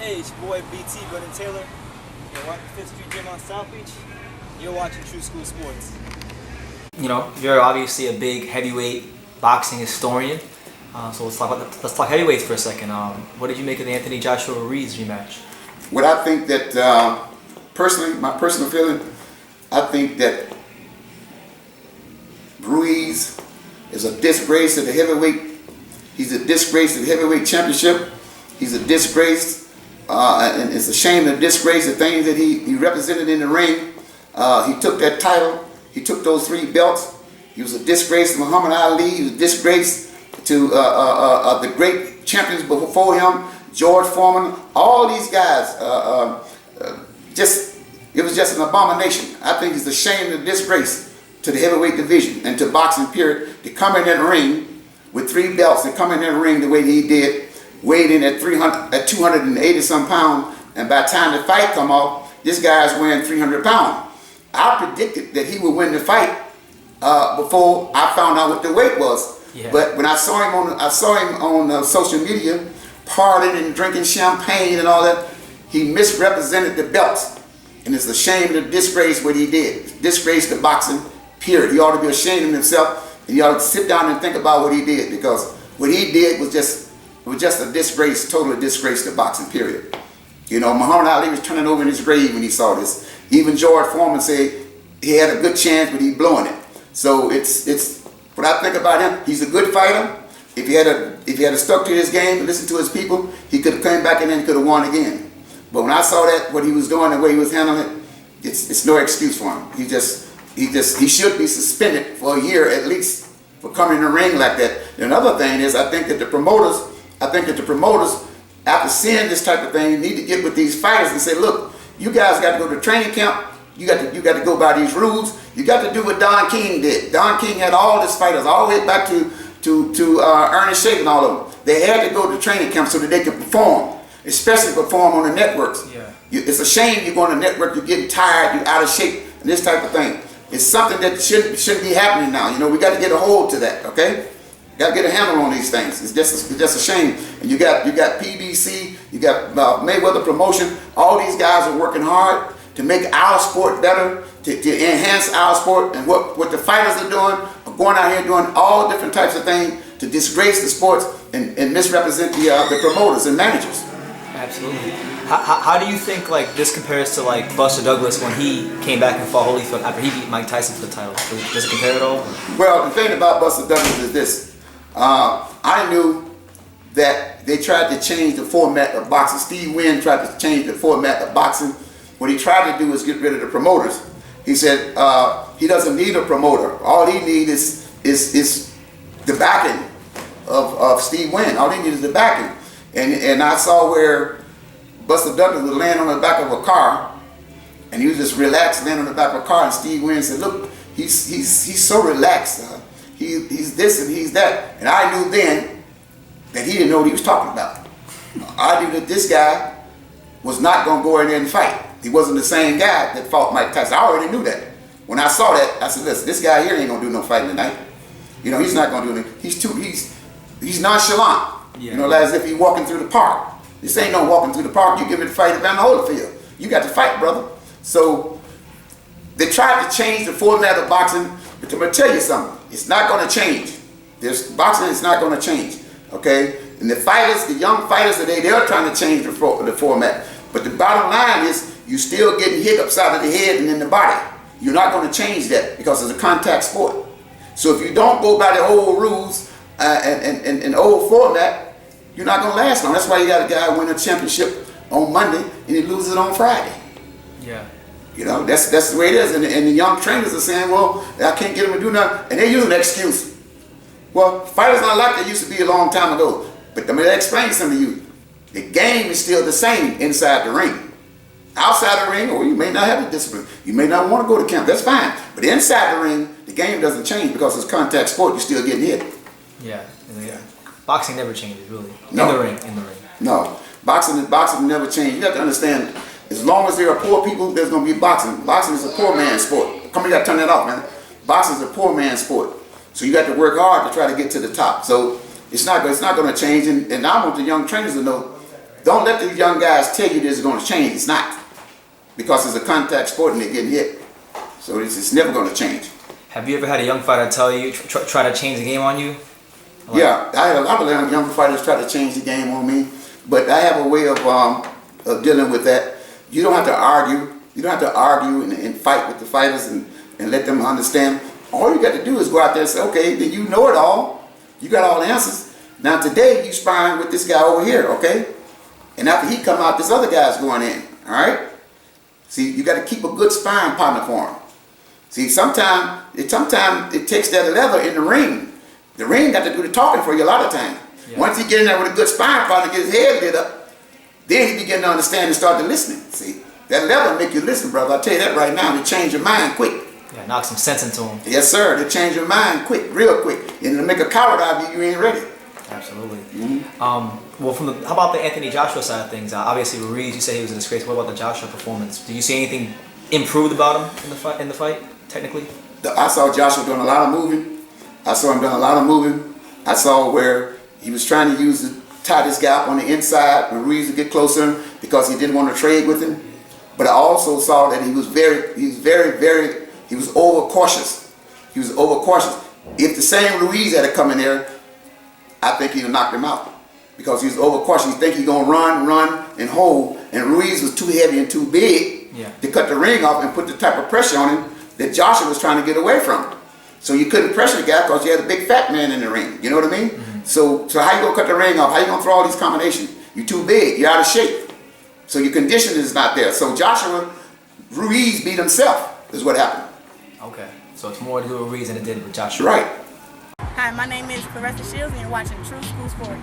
Hey, it's your boy BT, Brendan Taylor. You're watching 5th Street Gym on South Beach. You're watching True School Sports. You know, you're obviously a big heavyweight boxing historian. So let's talk heavyweights for a second. What did you make of the Anthony Joshua Ruiz rematch? Well, I think that personally, my personal feeling, I think that Ruiz is a disgrace to the heavyweight. He's a disgrace to the heavyweight championship. He's a disgrace, and it's a shame and a disgrace the things that he represented in the ring. He took that title. He took those 3 belts. He was a disgrace to Muhammad Ali. He was a disgrace to the great champions before him, George Foreman. All these guys, it was just an abomination. I think it's a shame and a disgrace to the heavyweight division and to boxing period to come in that ring with 3 belts, to come in that ring the way he did, weighed in at 280 some pounds, and by the time the fight come off, this guy's weighing 300 pounds. I predicted that he would win the fight before I found out what the weight was. Yeah. But when I saw him on social media, partying and drinking champagne and all that, he misrepresented the belts, and it's a shame and a disgrace what he did. Disgrace to boxing, period. He ought to be ashamed of himself, and he ought to sit down and think about what he did, because what he did was just a disgrace, total disgrace to boxing, period. You know, Muhammad Ali was turning over in his grave when he saw this. Even George Foreman said he had a good chance, but he blowing it. So it's what I think about him. He's a good fighter. If he had stuck to his game and listened to his people, he could have come back in and could have won again. But when I saw that, what he was doing, the way he was handling it, it's no excuse for him. He should be suspended for a year at least for coming in the ring like that. And another thing is, I think that the promoters, after seeing this type of thing, need to get with these fighters and say, look, you guys got to go to training camp. You got to go by these rules. You got to do what Don King did. Don King had all his fighters all the way back to Ernest Shake and all of them. They had to go to training camp so that they could perform, especially perform on the networks. Yeah. It's a shame you go on the network, you're getting tired, you're out of shape, and this type of thing. It's something that shouldn't be happening now. You know, we got to get a hold to that, okay? Got to get a handle on these things. It's just a shame. And you got PBC, you got Mayweather Promotion. All these guys are working hard to make our sport better, to enhance our sport. And what the fighters are doing, are going out here doing all different types of things to disgrace the sports and misrepresent the promoters and managers. Absolutely. How do you think like this compares to like Buster Douglas when he came back and fought Holyfield after he beat Mike Tyson for the title? Does it compare at all? Well, the thing about Buster Douglas is this. I knew that they tried to change the format of boxing. Steve Wynn tried to change the format of boxing. What he tried to do is get rid of the promoters. He said he doesn't need a promoter. All he needs is the backing of Steve Wynn. All he needs is the backing. And I saw where Buster Douglas was laying on the back of a car, and he was just relaxed, laying on the back of a car, and Steve Wynn said, look, he's so relaxed. He's this and he's that. And I knew then that he didn't know what he was talking about. I knew that this guy was not going to go in there and fight. He wasn't the same guy that fought Mike Tyson. I already knew that. When I saw that, I said, listen, this guy here ain't going to do no fighting tonight. You know, he's not going to do anything. He's nonchalant. Yeah. You know, as if he's walking through the park. This ain't no walking through the park. You give me the fight at Van Holyfield. You got to fight, brother. So they tried to change the format of boxing, but I'm going to tell you something. It's not going to change. Boxing is not going to change, okay? And the fighters, the young fighters today, they're trying to change the format. But the bottom line is, you're still getting hit upside of the head and in the body. You're not going to change that because it's a contact sport. So if you don't go by the old rules and the old format, you're not going to last long. That's why you got a guy win a championship on Monday and he loses it on Friday. Yeah. You know, that's the way it is. And the young trainers are saying, well, I can't get them to do nothing. And they use an excuse. Well, fighters not like they used to be a long time ago. But let me explain something to you. The game is still the same inside the ring. Outside the ring, or you may not have the discipline. You may not want to go to camp. That's fine. But inside the ring, the game doesn't change because it's contact sport. You're still getting hit. Yeah. Boxing never changes, really. No. In the ring. No. Boxing never changes. You have to understand, as long as there are poor people, there's going to be boxing. Boxing is a poor man's sport. Come on, you got to turn that off, man. Boxing is a poor man's sport. So you got to work hard to try to get to the top. So it's not going to change. And I want the young trainers to know Don't let these young guys tell you this is going to change. It's not. Because it's a contact sport and they're getting hit. So it's never going to change. Have you ever had a young fighter tell you, try to change the game on you? Like, yeah, I had a lot of young fighters try to change the game on me. But I have a way of dealing with that. You don't have to argue. You don't have to argue and fight with the fighters and let them understand. All you got to do is go out there and say, okay, then you know it all. You got all the answers. Now today you sparring with this guy over here, okay? And after he come out, this other guy's going in, all right? See, you got to keep a good sparring partner for him. See, sometimes it takes that leather in the ring. The ring got to do the talking for you a lot of times. Yeah. Once he get in there with a good sparring partner, get his head lit up, then he begin to understand and start to listening. See, that leather make you listen, brother. I'll tell you that right now. They change your mind quick. Yeah, knock some sense into him. Yes, sir. They change your mind quick, real quick. And to make a coward out of you, you ain't ready. Absolutely. Mm-hmm. Well, how about the Anthony Joshua side of things? Obviously, Ruiz, you say he was a disgrace. What about the Joshua performance? Did you see anything improved about him in the fight, technically? I saw Joshua doing a lot of moving. I saw him doing a lot of moving. I saw where he was trying to tie this guy up on the inside when Ruiz would get closer because he didn't want to trade with him. But I also saw that he was overcautious. He was overcautious. If the same Ruiz had to come in there, I think he'd have knocked him out because he was overcautious. He think he's gonna run, and hold. And Ruiz was too heavy and too big to cut the ring off and put the type of pressure on him that Joshua was trying to get away from. So you couldn't pressure the guy because you had a big fat man in the ring. You know what I mean? Mm-hmm. So how you gonna cut the ring off? How you gonna throw all these combinations? You're too big. You're out of shape. So your condition is not there. So Ruiz beat himself is what happened. Okay. So it's more to do with Ruiz than it did with Joshua. Right. Hi, my name is Clarissa Shields and you're watching True School Sports.